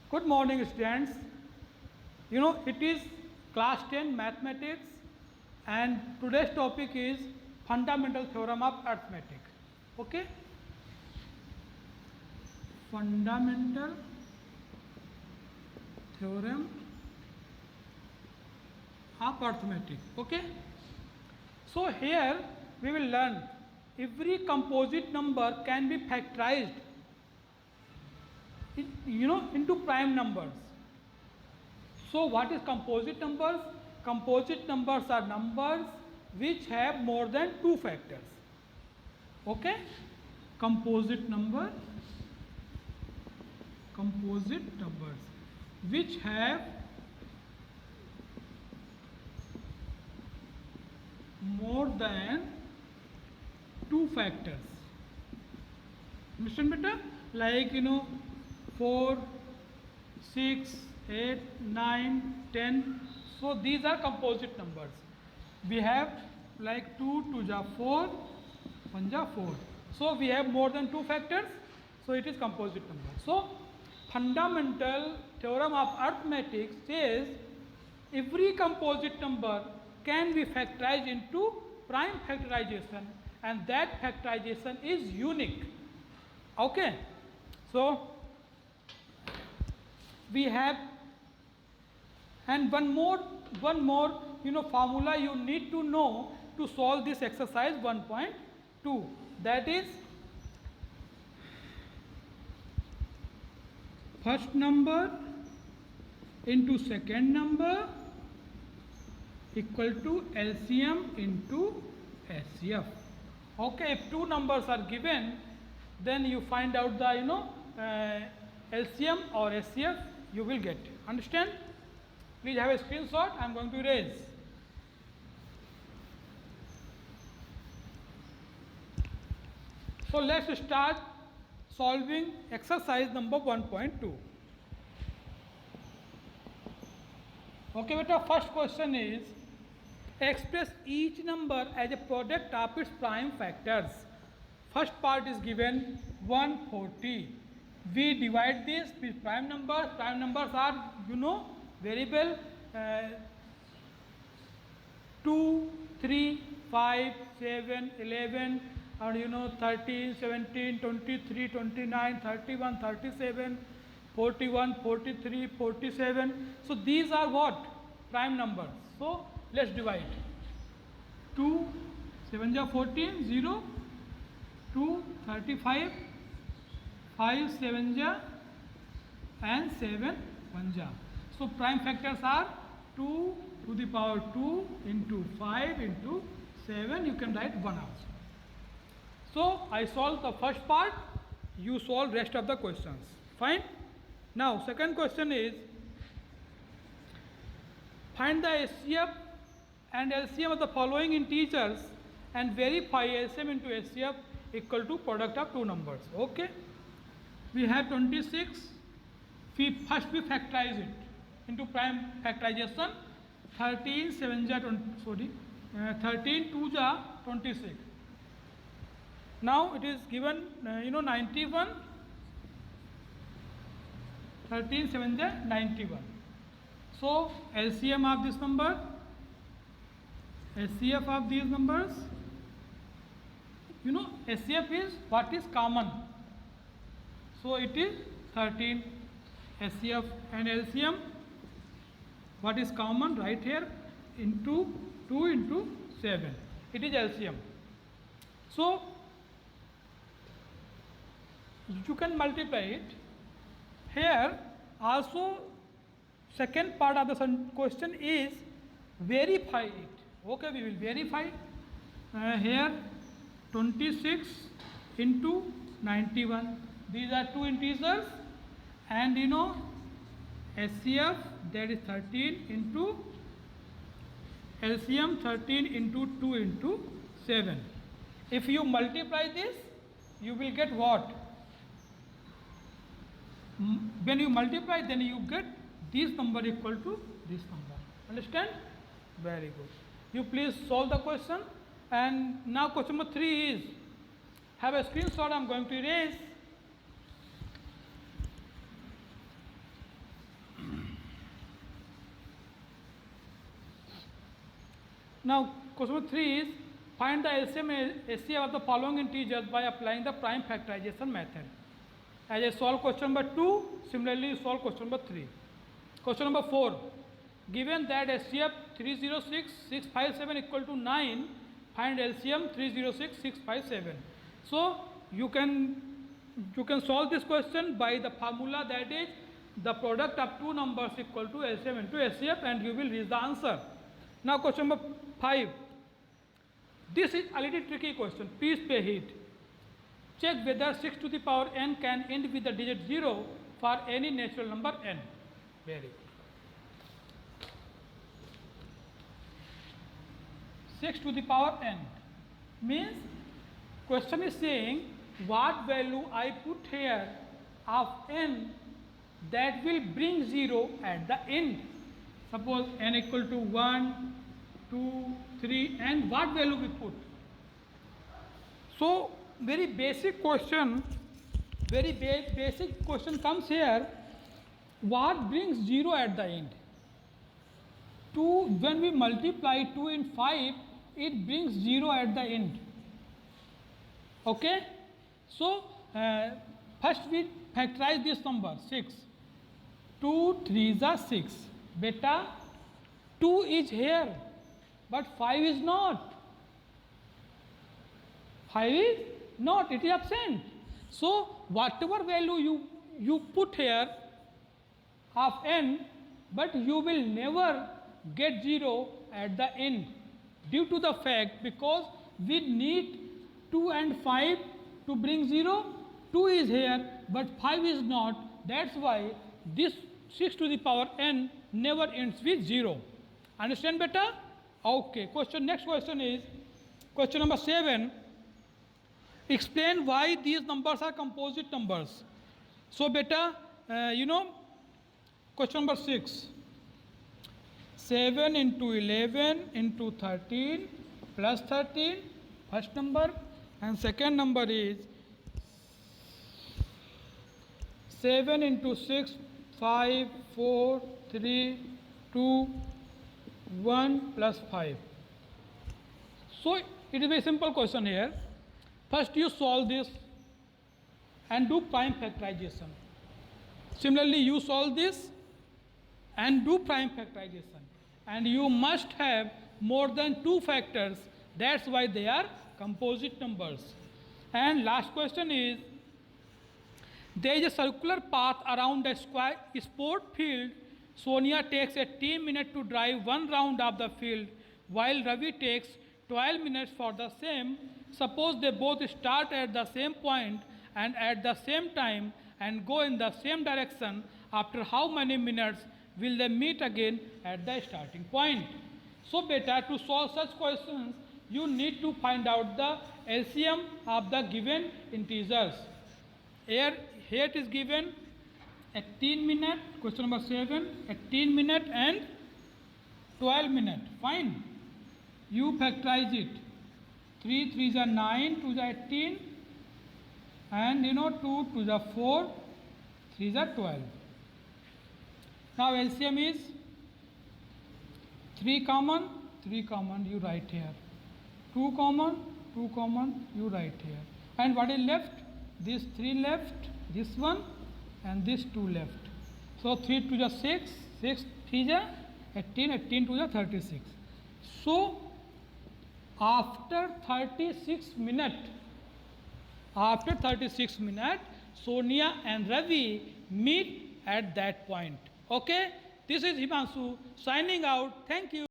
Good morning, students. It is class 10 mathematics, and today's topic is fundamental theorem of arithmetic. Okay? Fundamental theorem of arithmetic. Okay? So here we will learn every composite number can be factorized into prime numbers. So what is composite numbers? Composite numbers are numbers which have more than two factors. Okay? Composite numbers which have more than two factors. Understand better? Like 4, 6, 8, 9, 10. So these are composite numbers. We have like 2, 2 ja 4, 1 ja 4. So we have more than two factors. So it is composite number. So fundamental theorem of arithmetic says every composite number can be factorized into prime factorization, and that factorization is unique. Okay? So we have, and one more formula you need to know to solve this exercise 1.2, that is first number into second number equal to LCM into SCF. Okay, if two numbers are given, then you find out the LCM or SCF, you will get. Understand? Please have a screenshot. I am going to erase. So let's start solving exercise number 1.2. Okay, beta, first question is express each number as a product of its prime factors. First part is given 140. We divide this with prime numbers. Prime numbers are variable 2, 3, 5, 7, 11, and 13, 17, 23, 29, 31, 37, 41, 43, 47. So these are what? Prime numbers. So let's divide. 2, 7 ja 14, 0, 2, 35, 5, 7 ja, and 7, 1 ja. So prime factors are 2 to the power 2 into 5 into 7. You can write 1 also. So I solved the first part. You solve rest of the questions. Fine. Now second question is find the SCF and LCM of the following integers and verify LCM into SCF equal to product of two numbers. Okay. We have 26. First we factorize it into prime factorization. 13 7 ja 13 2 ja 26. Now it is given 91. 13 7 ja 91. So LCM of this number, SCF of these numbers, SCF is what is common. So it is 13. SCF and LCM, what is common right here, into 2 into 7. It is LCM. So you can multiply it. Here also second part of the question is verify it. Okay, we will verify. Here 26 into 91. These are two integers, and SCF, that is 13 into LCM, 13 into 2 into 7. If you multiply this, you will get what? When you multiply, then you get this number equal to this number. Understand? Very good. You please solve the question. And now question number 3 is, have a screenshot. I am going to erase. Now, question number 3 is find the LCM and HCF of the following integers by applying the prime factorization method. As I solve question number 2, similarly you solve question number 3. Question number 4. Given that HCF 306, 657 equal to 9, find LCM 306, 657. So you can solve this question by the formula, that is the product of two numbers equal to LCM into HCF, and you will reach the answer. Now question number 5. This is a little tricky question. Please pay heed. Check whether 6 to the power n can end with the digit 0 for any natural number n. Very good. 6 to the power n means question is saying what value I put here of n that will bring 0 at the end. Suppose n equal to 1, 2, 3, and what value we put. So very basic question comes here. What brings 0 at the end? 2, when we multiply 2 in 5, it brings 0 at the end. Okay? So first we factorize this number 6. 2 3s are 6. Beta 2 is here, but 5 is not. 5 is not, it is absent. So whatever value you put here of n, but you will never get 0 at the end, due to the fact because we need 2 and 5 to bring 0. 2 is here, but 5 is not. That's why this 6 to the power n never ends with 0. Understand better? Okay. Next question is question number 7. Explain why these numbers are composite numbers. So beta, question number 6. 7 into 11 into 13 plus 13, first number, and second number is 7 into 6, 5, 4, 3, 2, 1 plus 5. So it is a very simple question here. First you solve this and do prime factorization. Similarly you solve this and do prime factorization. And you must have more than 2 factors. That's why they are composite numbers. And last question is, there is a circular path around a square sport field. Sonia takes 18 minutes to drive one round of the field, while Ravi takes 12 minutes for the same. Suppose they both start at the same point and at the same time and go in the same direction. After how many minutes will they meet again at the starting point? So beta, to solve such questions, you need to find out the LCM of the given integers. Here it is given 18 minutes, question number 7, 18 minutes and 12 minutes. Fine. You factorize it. 3 3s are 9, 2s are 18, and 2 2s are 4, 3s are 12. Now LCM is 3 common, you write here. 2 common, you write here. And what is left? This 3 left, this one, and this 2 left. So 3 2 is 6, 6 3 is 18, 18 2 is 36. So after 36 minutes, Sonia and Ravi meet at that point. Okay, this is Himanshu signing out. Thank you.